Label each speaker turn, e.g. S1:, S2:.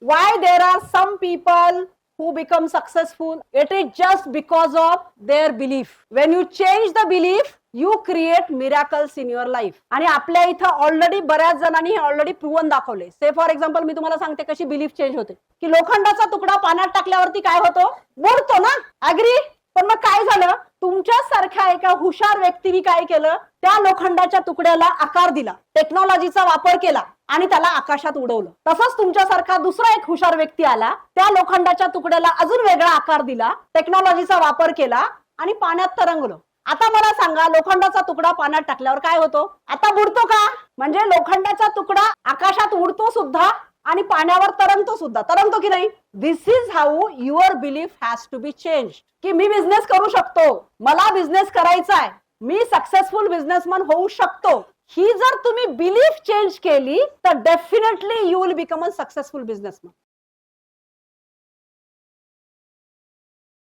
S1: Why there are some people who become successful? It is just because of their belief. When you change the belief, you create miracles in your life. आणि आपल्या इथं already बऱ्याच जणांनी already proven दाखवले. से for example मी तुम्हाला सांगते कशी belief change होते की लोखंडाचा तुकडा पाण्यात टाकल्यावरती काय होतो, बुडतो ना. अग्री. पण मग काय झालं, तुमच्यासारख्या एका हुशार व्यक्तीने काय केलं, त्या लोखंडाच्या तुकड्याला आकार दिला, टेक्नॉलॉजीचा वापर केला आणि त्याला आकाशात उडवलं. तसंच तुमच्यासारखा दुसरा एक हुशार व्यक्ती आला, त्या लोखंडाच्या तुकड्याला अजून वेगळा आकार दिला, टेक्नॉलॉजीचा वापर केला आणि पाण्यात तरंगलो. आता मला सांगा, लोखंडाचा तुकडा पाण्यात टाकल्यावर काय होतो, आता बुडतो का? म्हणजे लोखंडाचा तुकडा आकाशात उडतो सुद्धा आणि पाण्यावर तरंगतो सुद्धा. तरंगतो की नाही? This is how your belief has to be change. की मी बिझनेस करू शकतो, मला बिझनेस करायचा आहे, मी सक्सेसफुल बिझनेसमॅन होऊ शकतो, ही जर तुम्ही बिलीफ चेंज केली तर definitely you will become a successful businessman.